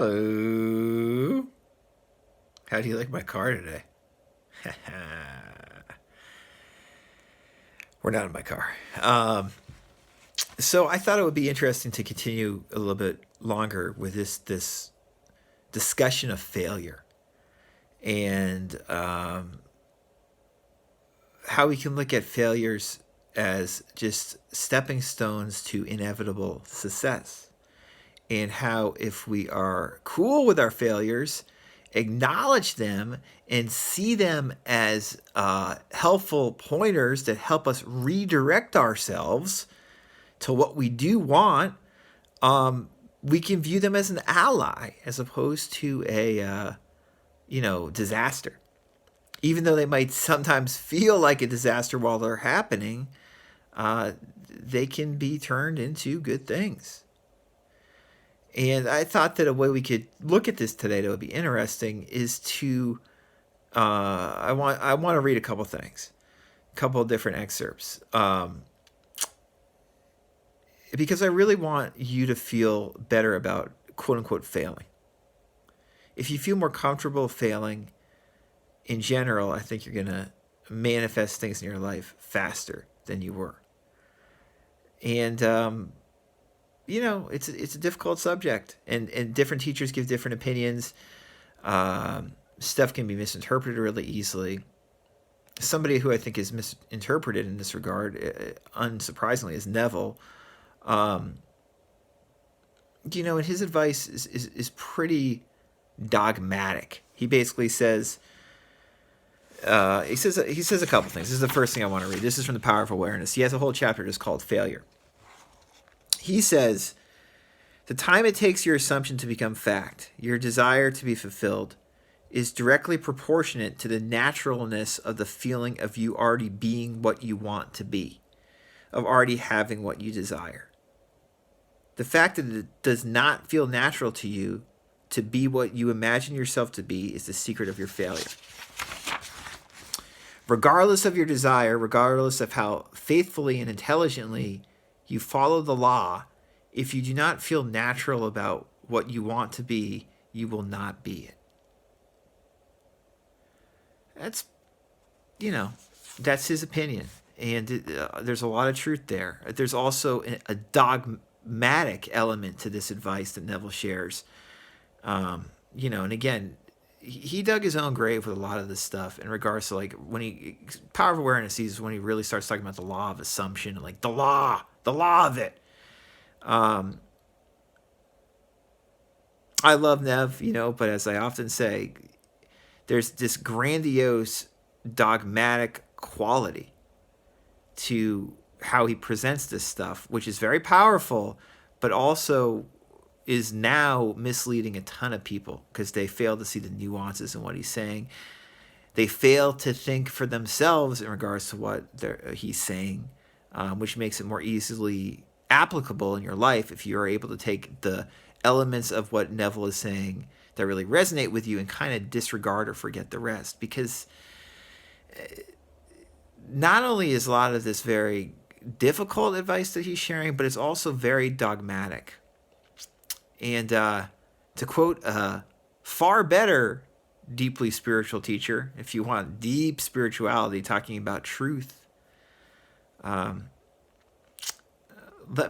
Hello. How do you like my car today? We're not in my car. So I thought it would be interesting to continue a little bit longer with this discussion of failure and how we can look at failures as just stepping stones to inevitable success. And how, if we are cool with our failures, acknowledge them and see them as helpful pointers that help us redirect ourselves to what we do want, we can view them as an ally as opposed to a disaster. Even though they might sometimes feel like a disaster while they're happening, they can be turned into good things. And I thought that a way we could look at this today that would be interesting is to I want to read a couple things, a couple of different excerpts, because I really want you to feel better about quote unquote failing. If you feel more comfortable failing in general, I think you're gonna manifest things in your life faster than you were. And it's a difficult subject, and different teachers give different opinions. Stuff can be misinterpreted really easily. Somebody who I think is misinterpreted in this regard, unsurprisingly, is Neville. And his advice is pretty dogmatic. He basically says, he says a couple things. This is the first thing I want to read. This is from The Power of Awareness. He has a whole chapter just called Failure. He says, the time it takes your assumption to become fact, your desire to be fulfilled, is directly proportionate to the naturalness of the feeling of you already being what you want to be, of already having what you desire. The fact that it does not feel natural to you to be what you imagine yourself to be is the secret of your failure. Regardless of your desire, regardless of how faithfully and intelligently you follow the law, if you do not feel natural about what you want to be, you will not be it. That's his opinion. And there's a lot of truth there. There's also a dogmatic element to this advice that Neville shares. And again, he dug his own grave with a lot of this stuff in regards to Power of Awareness is when he really starts talking about the law of assumption, and the law of it. I love Nev, but as I often say, there's this grandiose dogmatic quality to how he presents this stuff, which is very powerful, but also is now misleading a ton of people because they fail to see the nuances in what he's saying. They fail to think for themselves in regards to what he's saying, which makes it more easily applicable in your life if you're able to take the elements of what Neville is saying that really resonate with you and kind of disregard or forget the rest. Because not only is a lot of this very difficult advice that he's sharing, but it's also very dogmatic. And to quote a far better deeply spiritual teacher, if you want deep spirituality talking about truth, let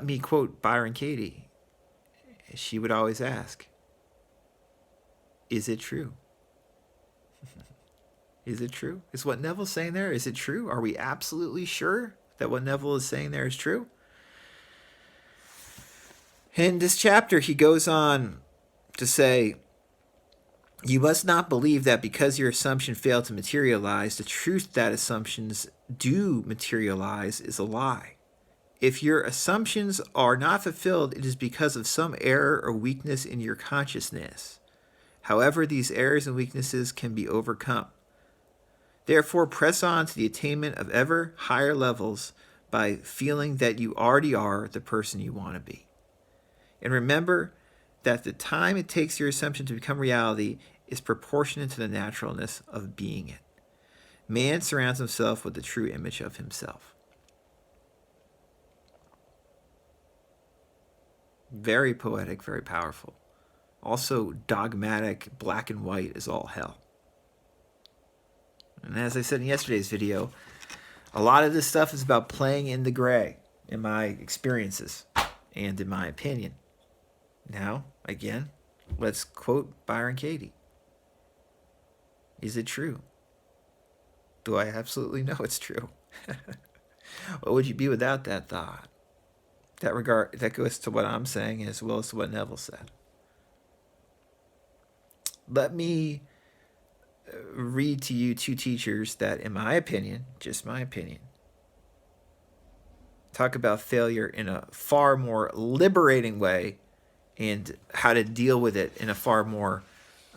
me quote Byron Katie. She would always ask, is it true? Is it true? Is what Neville's saying there, is it true? Are we absolutely sure that what Neville is saying there is true? In this chapter, he goes on to say, you must not believe that because your assumption failed to materialize, the truth that assumptions do materialize is a lie. If your assumptions are not fulfilled, it is because of some error or weakness in your consciousness. However, these errors and weaknesses can be overcome. Therefore, press on to the attainment of ever higher levels by feeling that you already are the person you want to be. And remember that the time it takes your assumption to become reality is proportionate to the naturalness of being it. Man surrounds himself with the true image of himself. Very poetic, very powerful. also dogmatic black and white is all hell. And as I said in yesterday's video, a lot of this stuff is about playing in the gray, in my experiences and in my opinion. Now, again, let's quote Byron Katie. Is it true? Do I absolutely know it's true? What would you be without that thought? That goes to what I'm saying as well as to what Neville said. Let me read to you two teachers that, in my opinion, just my opinion, talk about failure in a far more liberating way and how to deal with it in a far more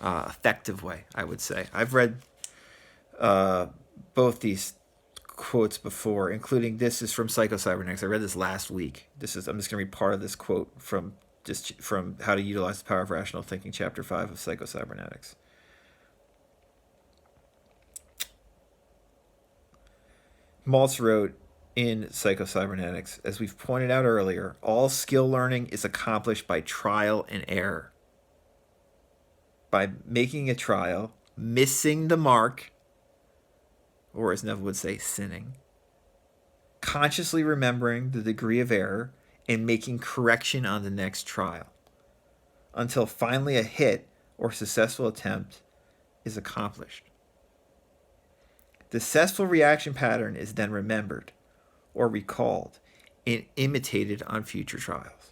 effective way, I would say. I've read both these quotes before, including this is from Psycho-Cybernetics. I read this last week. I'm just going to read part of this quote from How to Utilize the Power of Rational Thinking, Chapter 5 of Psycho-Cybernetics. Maltz wrote in Psycho-Cybernetics, as we've pointed out earlier, all skill learning is accomplished by trial and error. By making a trial, missing the mark, or as Neville would say, sinning, consciously remembering the degree of error, and making correction on the next trial, until finally a hit or successful attempt is accomplished. The successful reaction pattern is then remembered or recalled and imitated on future trials.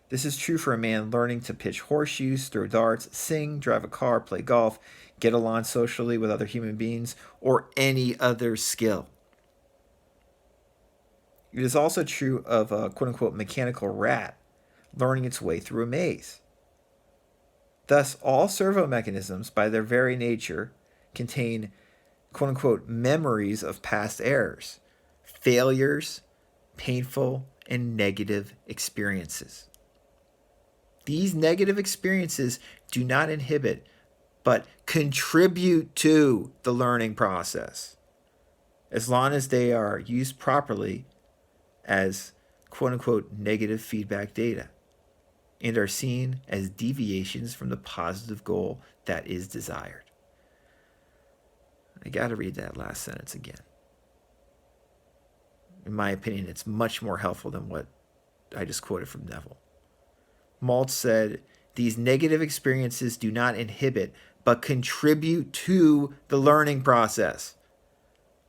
This is true for a man learning to pitch horseshoes, throw darts, sing, drive a car, play golf, get along socially with other human beings, or any other skill. It is also true of a quote-unquote mechanical rat learning its way through a maze. Thus, all servo mechanisms, by their very nature, contain quote-unquote memories of past errors, failures, painful, and negative experiences. These negative experiences do not inhibit, but contribute to the learning process, as long as they are used properly as quote-unquote negative feedback data and are seen as deviations from the positive goal that is desired. I got to read that last sentence again. In my opinion, it's much more helpful than what I just quoted from Neville. Maltz said, these negative experiences do not inhibit, but contribute to the learning process,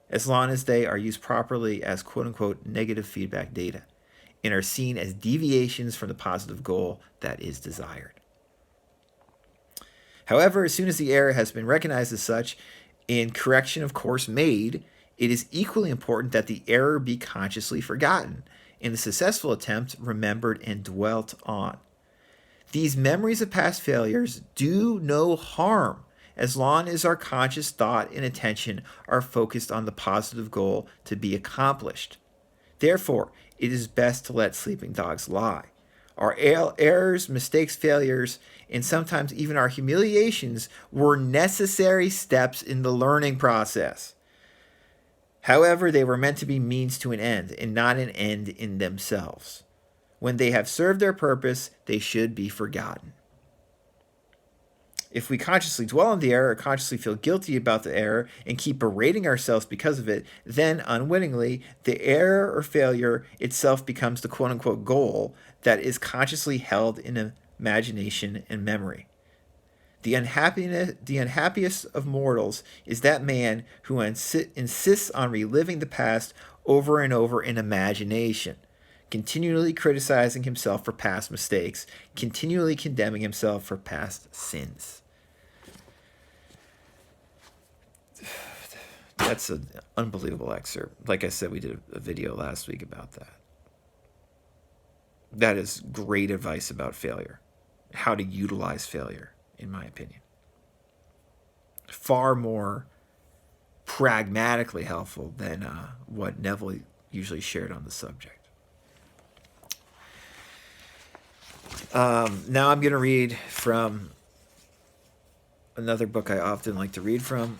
as long as they are used properly as quote-unquote negative feedback data and are seen as deviations from the positive goal that is desired. However, as soon as the error has been recognized as such and correction, of course, made, it is equally important that the error be consciously forgotten and the successful attempt remembered and dwelt on. These memories of past failures do no harm as long as our conscious thought and attention are focused on the positive goal to be accomplished. Therefore, it is best to let sleeping dogs lie. Our errors, mistakes, failures, and sometimes even our humiliations were necessary steps in the learning process. However, they were meant to be means to an end and not an end in themselves. When they have served their purpose, they should be forgotten. If we consciously dwell on the error or consciously feel guilty about the error and keep berating ourselves because of it, then unwittingly, the error or failure itself becomes the quote-unquote goal that is consciously held in imagination and memory. The unhappiest of mortals is that man who insists on reliving the past over and over in imagination, continually criticizing himself for past mistakes, continually condemning himself for past sins. That's an unbelievable excerpt. Like I said, we did a video last week about that. That is great advice about failure, how to utilize failure, in my opinion. Far more pragmatically helpful than what Neville usually shared on the subject. Now I'm going to read from another book I often like to read from,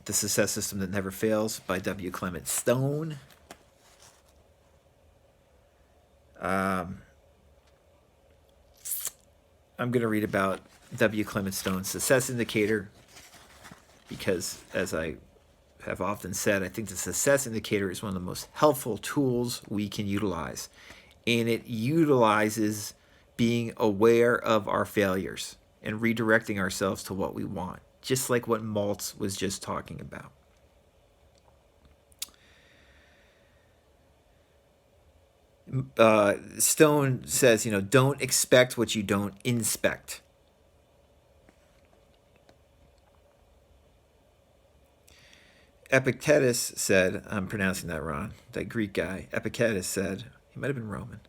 The Success System That Never Fails by W. Clement Stone. I'm going to read about W. Clement Stone's success indicator because, as I have often said, I think the success indicator is one of the most helpful tools we can utilize. And it utilizes being aware of our failures and redirecting ourselves to what we want, just like what Maltz was just talking about. Stone says, don't expect what you don't inspect. Epictetus said, I'm pronouncing that wrong, that Greek guy, Epictetus said, he might have been Roman,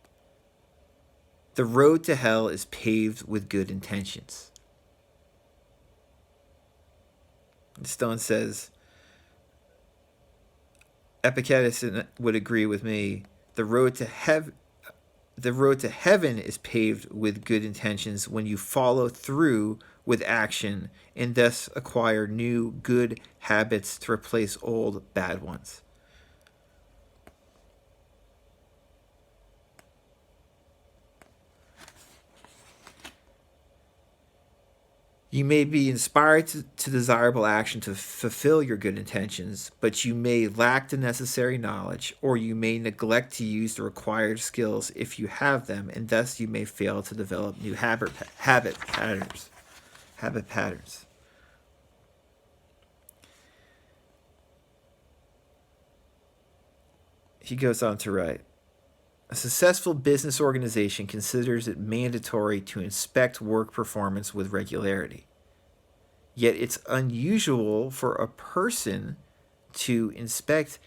the road to hell is paved with good intentions. Stone says, Epictetus would agree with me, the road to heaven is paved with good intentions when you follow through with action and thus acquire new good habits to replace old bad ones. You may be inspired to desirable action to fulfill your good intentions, but you may lack the necessary knowledge, or you may neglect to use the required skills if you have them, and thus you may fail to develop new habit patterns. He goes on to write, a successful business organization considers it mandatory to inspect work performance with regularity. Yet it's unusual for a person to inspect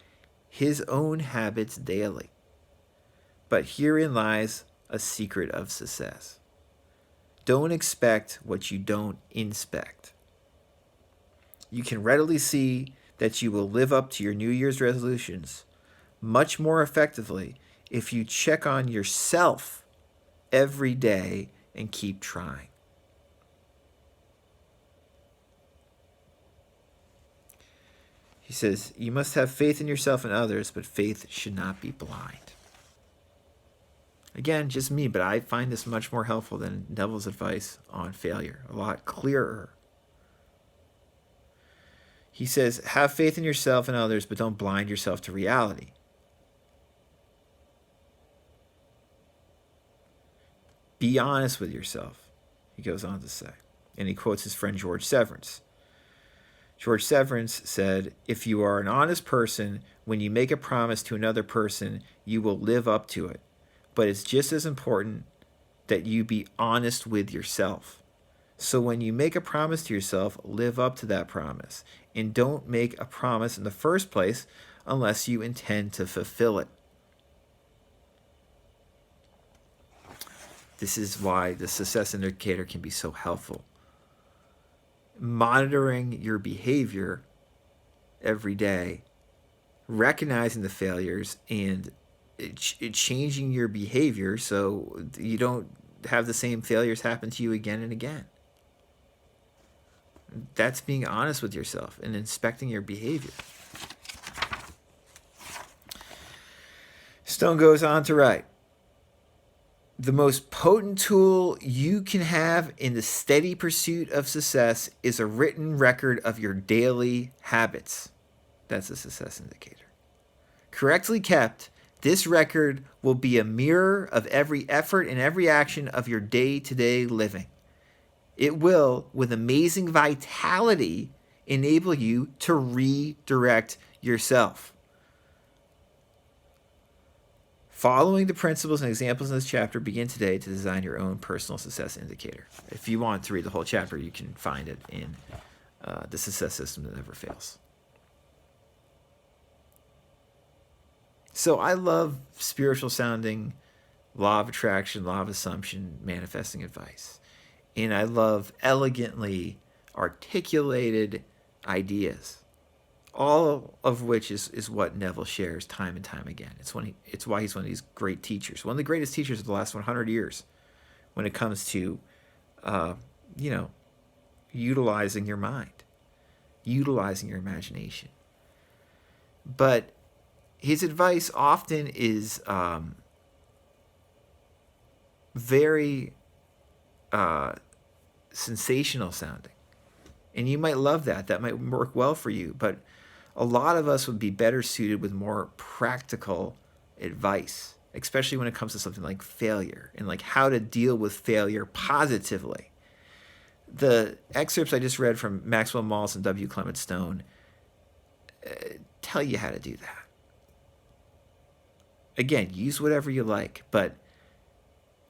his own habits daily. But herein lies a secret of success. Don't expect what you don't inspect. You can readily see that you will live up to your New Year's resolutions much more effectively if you check on yourself every day and keep trying. He says, you must have faith in yourself and others, but faith should not be blind. Again, just me, but I find this much more helpful than Neville's advice on failure. A lot clearer. He says, have faith in yourself and others, but don't blind yourself to reality. Be honest with yourself, he goes on to say. And he quotes his friend George Severance. George Severance said, if you are an honest person, when you make a promise to another person, you will live up to it. But it's just as important that you be honest with yourself. So when you make a promise to yourself, live up to that promise. And don't make a promise in the first place unless you intend to fulfill it. This is why the success indicator can be so helpful. Monitoring your behavior every day, recognizing the failures, and changing your behavior so you don't have the same failures happen to you again and again. That's being honest with yourself and inspecting your behavior. Stone goes on to write, the most potent tool you can have in the steady pursuit of success is a written record of your daily habits. That's a success indicator. Correctly kept, this record will be a mirror of every effort and every action of your day-to-day living. It will, with amazing vitality, enable you to redirect yourself. Following the principles and examples in this chapter, begin today to design your own personal success indicator. If you want to read the whole chapter, you can find it in The Success System That Never Fails. So I love spiritual sounding, law of attraction, law of assumption, manifesting advice. And I love elegantly articulated ideas. All of which is what Neville shares time and time again. It's why he's one of these great teachers. One of the greatest teachers of the last 100 years when it comes to, utilizing your mind, utilizing your imagination. But his advice often is very uh, sensational sounding. And you might love that. That might work well for you. But a lot of us would be better suited with more practical advice, especially when it comes to something like failure and like how to deal with failure positively. The excerpts I just read from Maxwell Maltz and W. Clement Stone tell you how to do that. Again, use whatever you like, but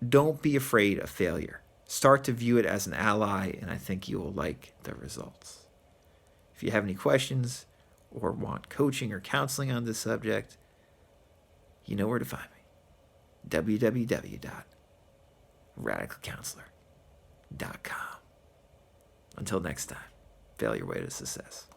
don't be afraid of failure. Start to view it as an ally, and I think you will like the results. If you have any questions or want coaching or counseling on this subject, you know where to find me. www.radicalcounselor.com. Until next time, fail your way to success.